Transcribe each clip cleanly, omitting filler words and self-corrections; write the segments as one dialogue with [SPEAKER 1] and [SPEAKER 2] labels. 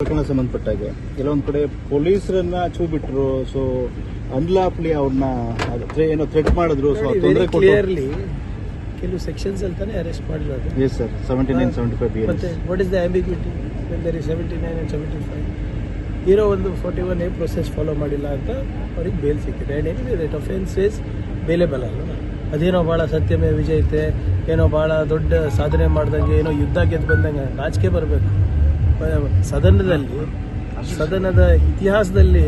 [SPEAKER 1] ಸಂಬಂಧಪಟ್ಟಾಗೆ ಕೆಲವೊಂದು ಕಡೆ ಪೊಲೀಸರನ್ನ ಚೂ ಬಿಟ್ರು. ಸೊ ಅನ್ಲಾಫ್ಲಿ ಅವ್ರನ್ನ ಏನೋ ಥ್ರೆಟ್ ಮಾಡಿದ್ರು. ಸೊ ತೊಂದರೆ
[SPEAKER 2] ಕ್ಲಿಯರ್ಲಿ ಕೆಲವು ಸೆಕ್ಷನ್ಸ್ ಅಂತಾನೆ ಅರೆಸ್ಟ್ ಮಾಡಿರೋದು.
[SPEAKER 1] Yes sir, 79, 75 BNS.
[SPEAKER 2] ಮತ್ತೆ what is the ambiguity when there is 79 and 75? ಇರೋ ಒಂದು 41A ಪ್ರೊಸೆಸ್ ಫಾಲೋ ಮಾಡಿಲ್ಲ ಅಂತ ಅವ್ರಿಗೆ ಬೇಲ್ ಸಿಕ್ಕಿದೆ. And anyway that offence is bailable ಅಲ್ಲ. ಅದೇನೋ ಭಾಳ ಸತ್ಯಮೇ ವಿಜಯತೆ, ಏನೋ ಭಾಳ ದೊಡ್ಡ ಸಾಧನೆ ಮಾಡ್ದಂಗೆ, ಏನೋ ಯುದ್ಧ ಗೆದ್ದು ಬಂದಂಗೆ ನಾಚಿಕೆ ಬರಬೇಕು. ಸದನದ ಇತಿಹಾಸದಲ್ಲಿ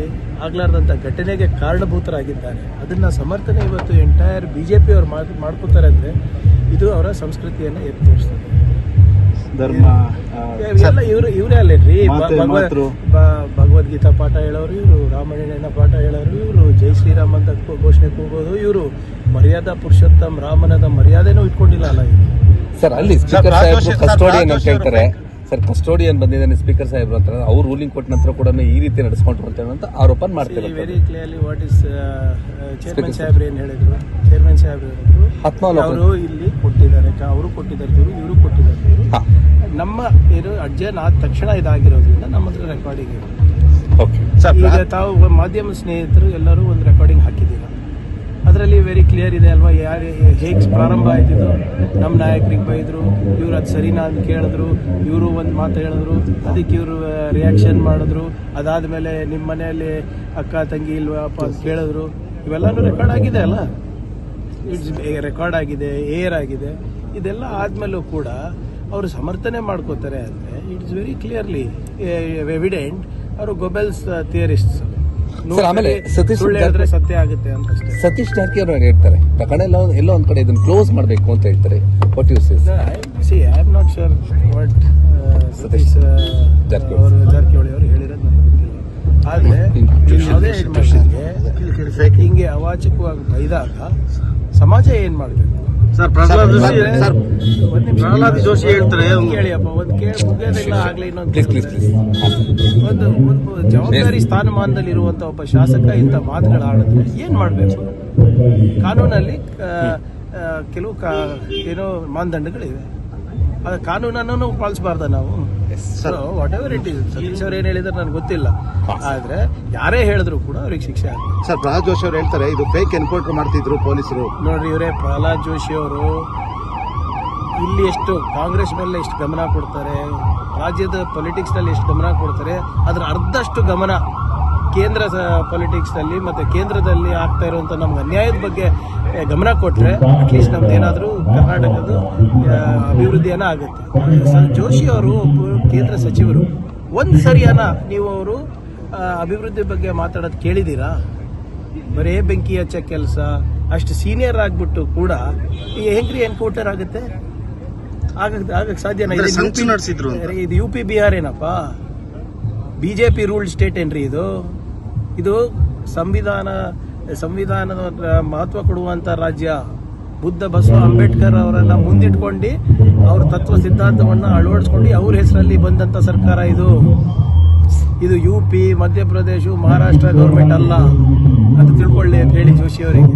[SPEAKER 2] ಆಗ್ಲಾರ್ದಂಥ ಘಟನೆಗೆ ಕಾರಣಭೂತರಾಗಿದ್ದಾರೆ. ಅದನ್ನ ಸಮರ್ಥನೆ ಇವತ್ತು ಎಂಟೈರ್ BJP ಅವ್ರು ಮಾಡ್ಕೋತಾರೆ ಅಂದರೆ ಇದು ಅವರ ಸಂಸ್ಕೃತಿಯನ್ನು ಎತ್ತಿ ತೋರಿಸ್ತದೆ.
[SPEAKER 1] ಧರ್ಮ
[SPEAKER 2] ಎಲ್ಲ ಇವರೇ ಅಲ್ಲೇನ್ರಿ, ಭಗವದ್ಗೀತಾ ಪಾಠ ಹೇಳೋರು ಇವರು, ರಾಮಾಯಣ ಪಾಠ ಹೇಳೋರು ಇವರು, ಜೈ ಶ್ರೀರಾಮ್ ಅಂತ ಘೋಷಣೆ ಕೂಗೋದು ಇವರು. ಮರ್ಯಾದಾ ಪುರುಷೋತ್ತಮ್ ರಾಮನದ ಮರ್ಯಾದೆನೂ ಇಟ್ಕೊಂಡಿಲ್ಲ ಅಲ್ಲ ಇವರು.
[SPEAKER 3] ಸರ್ ಅಲ್ಲಿ ಸ್ಪೀಕರ್ ಸಾಹೇಬರು ಕಸ್ಟೋಡಿಯನ್ ಅಂತ ಹೇಳ್ತಾರೆ. ಸರ್ ಕಸ್ಟೋಡಿಯನ್ ಬಂದಿದ್ದಾನೆ ಸ್ಪೀಕರ್ ಸಾಹೇಬ್ರು ಅಂತ, ಅವ್ರು ರೂಲಿಂಗ್ ಕೊಟ್ಟ ನಂತರ ಕೂಡ ಈ ರೀತಿ ನಡೆಸ್ಕೊಂಡ್ರು ಅಂತ ಆರೋಪ ಮಾಡ್ತಾರೆ.
[SPEAKER 2] Very clearly what is chairman ಸಾಹೇಬ್ರು ಏನು ಹೇಳಿದ್ರು, ಚೇರ್ಮನ್ ಸಾಹೇಬ್ರು ಹೇಳಿದ್ರು ಅವರು ಇಲ್ಲಿ ಕೊಟ್ಟಿದ್ದಾರೆ, ಅವರು ಕೊಟ್ಟಿದ್ದಾರೆ ದೂರು, ಇವರು ಕೊಟ್ಟಿದ್ದಾರೆ ದೂರು. ನಮ್ಮ ಏನು ಅಡ್ಜನ್ ಆದ ತಕ್ಷಣ ಇದಾಗಿರೋದ್ರಿಂದ ನಮ್ಮ ಹತ್ರ ರೆಕಾರ್ಡಿಂಗ್ ಇದೆ. ಈಗ ತಾವು ಮಾಧ್ಯಮ ಸ್ನೇಹಿತರು ಎಲ್ಲರೂ ಒಂದು ರೆಕಾರ್ಡಿಂಗ್ ಹಾಕಿದ್ದೀರ. ಅದರಲ್ಲಿ ವೆರಿ ಕ್ಲಿಯರ್ ಇದೆ ಅಲ್ವಾ, ಯಾರು ಹೇಗೆ ಪ್ರಾರಂಭ ಆಯ್ತಿದ್ದು. ನಮ್ಮ ನಾಯಕರಿಗೆ ಬೈದರು, ಇವ್ರು ಅದು ಸರಿನಾ ಅಂತ ಕೇಳಿದ್ರು, ಇವರು ಒಂದು ಮಾತು ಹೇಳಿದ್ರು, ಅದಕ್ಕೆ ಇವರು ರಿಯಾಕ್ಷನ್ ಮಾಡಿದ್ರು. ಅದಾದಮೇಲೆ ನಿಮ್ಮ ಮನೆಯಲ್ಲಿ ಅಕ್ಕ ತಂಗಿ ಇಲ್ವಪ್ಪ ಅಂತ ಕೇಳಿದ್ರು. ಇವೆಲ್ಲನೂ ರೆಕಾರ್ಡ್ ಆಗಿದೆ ಅಲ್ಲ, ಇಟ್ಸ್ ರೆಕಾರ್ಡ್ ಆಗಿದೆ, ಏರ್ ಆಗಿದೆ. ಇದೆಲ್ಲ ಆದಮೇಲೂ ಕೂಡ ಅವರು ಸಮರ್ಥನೆ ಮಾಡ್ಕೋತಾರೆ ಅಂದರೆ ಇಟ್ಸ್ ವೆರಿ ಕ್ಲಿಯರ್ಲಿ ಎವಿಡೆಂಟ್ ಅವರು ಗೊಬೆಲ್ಸ್ ಥಿಯರಿಸ್ಟ್ಸ್.
[SPEAKER 3] ಆಮೇಲೆ
[SPEAKER 2] ಸತ್ಯ ಆಗುತ್ತೆ ಅಂತ ಅಷ್ಟೇ.
[SPEAKER 3] ಸತೀಶ್ ಜಾರಕಿಹೊಳಿ ಹೇಳ್ತಾರೆ ಪ್ರಕರಣ ಎಲ್ಲೋ ಒಂದ್ ಕಡೆ ಇದನ್ನ ಕ್ಲೋಸ್ ಮಾಡಬೇಕು ಅಂತ ಹೇಳ್ತಾರೆ. What you say?
[SPEAKER 2] I am not sure what Satish Jarkiholi ಅವರು ಹೇಳಿರೋದು ನನಗೆ ಗೊತ್ತಿಲ್ಲ. ಆದ್ರೆ ಯಾವುದೇ ಹೆಣ್ಮಕ್ಳಿಗೆ ಹಿಂಗೆ ಅವಾಚಕವಾಗಿ ಬೈದಾಗ ಸಮಾಜ ಏನ್ ಮಾಡ್ಬೇಕು?
[SPEAKER 1] ಪ್ರಹ್ಲಾದ್ ಜೋಶಿ ಹೇಳ್ತಾರೆ,
[SPEAKER 2] ಕೇಳಿಯಪ್ಪ, ಒಂದು ಕೇಳಿ ಮುಗಿಯೋದಿಲ್ಲ. ಆಗ್ಲಿ ಒಂದು ಜವಾಬ್ದಾರಿ ಸ್ಥಾನಮಾನದಲ್ಲಿ ಇರುವಂತ ಒಬ್ಬ ಶಾಸಕ ಇಂಥ ಮಾತುಗಳು ಆಡಿದ್ರೆ ಏನ್ ಮಾಡ್ಬೇಕು? ಕಾನೂನಲ್ಲಿ ಕೆಲವು ಏನೋ ಮಾನದಂಡಗಳಿವೆ. ಅದು ಕಾನೂನನ್ನು ಪಾಲಿಸಬಾರ್ದ ನಾವು? What ever it is. Satish ಅವ್ರು ಏನ್ ಹೇಳಿದ್ರೆ ನನಗೆ ಗೊತ್ತಿಲ್ಲ, ಆದ್ರೆ ಯಾರೇ ಹೇಳಿದ್ರು ಕೂಡ ಅವ್ರಿಗೆ ಶಿಕ್ಷೆ ಆಗ್ತದೆ.
[SPEAKER 1] ಸರ್, ಪ್ರಹ್ಲಾದ್ ಜೋಶಿ ಅವ್ರು ಹೇಳ್ತಾರೆ ಇದು ಫೇಕ್ ಎನ್ಕೌಂಟರ್ ಮಾಡ್ತಿದ್ರು ಪೊಲೀಸರು.
[SPEAKER 2] ನೋಡ್ರಿ, ಇವರೇ ಪ್ರಹ್ಲಾದ್ ಜೋಶಿ ಅವರು ಇಲ್ಲಿ ಎಷ್ಟು ಕಾಂಗ್ರೆಸ್ ಮೇಲೆ ಎಷ್ಟು ಗಮನ ಕೊಡ್ತಾರೆ, ರಾಜ್ಯದ ಪೊಲಿಟಿಕ್ಸ್ ನಲ್ಲಿ ಎಷ್ಟು ಗಮನ ಕೊಡ್ತಾರೆ, ಅದರ ಅರ್ಧಷ್ಟು ಗಮನ ಕೇಂದ್ರ ಪೊಲಿಟಿಕ್ಸ್ ನಲ್ಲಿ ಮತ್ತೆ ಕೇಂದ್ರದಲ್ಲಿ ಆಗ್ತಾ ಇರುವಂತ ನಮ್ಗೆ ಅನ್ಯಾಯದ ಬಗ್ಗೆ ಗಮನ ಕೊಟ್ರೆ ಅಟ್ಲೀಸ್ಟ್ ನಮ್ದು ಏನಾದರೂ ಕರ್ನಾಟಕದ ಅಭಿವೃದ್ಧಿಯನ್ನ ಆಗುತ್ತೆ. ಜೋಶಿ ಅವರು ಕೇಂದ್ರ ಸಚಿವರು, ಒಂದು ಸರಿಯಾನ ನೀವು ಅವರು ಅಭಿವೃದ್ಧಿ ಬಗ್ಗೆ ಮಾತಾಡೋದು ಕೇಳಿದ್ದೀರಾ? ಬರೇ ಬೆಂಕಿ ಹಚ್ಚ ಕೆಲಸ. ಅಷ್ಟು ಸೀನಿಯರ್ ಆಗ್ಬಿಟ್ಟು ಕೂಡ ಈ ಹೆಂಗ್ರಿ ಎನ್ಕೌಂಟರ್ ಆಗುತ್ತೆ? ಆಗಕ್ಕೆ ಸಾಧ್ಯನಾ? ಇದು UP ಬಿಹಾರ್ ಏನಪ್ಪ? BJP ರೂಲ್ಡ್ ಸ್ಟೇಟ್ ಏನ್ರಿ ಇದು ಸಂವಿಧಾನದ ಮಹತ್ವ ಕೊಡುವಂತ ರಾಜ್ಯ. ಬುದ್ಧ, ಬಸವ, ಅಂಬೇಡ್ಕರ್ ಅವರನ್ನ ಮುಂದಿಟ್ಕೊಂಡು ಅವ್ರ ತತ್ವ ಸಿದ್ಧಾಂತವನ್ನ ಅಳವಡಿಸ್ಕೊಂಡು ಅವ್ರ ಹೆಸರಲ್ಲಿ ಬಂದಂತ ಸರ್ಕಾರ ಇದು. UP, ಮಧ್ಯಪ್ರದೇಶ, ಮಹಾರಾಷ್ಟ್ರ ಗೌರ್ಮೆಂಟ್ ಅಲ್ಲ. ಅದು ತಿಳ್ಕೊಳ್ಳಿ ಅಂತ ಹೇಳಿ ಜೋಶಿ ಅವರಿಗೆ.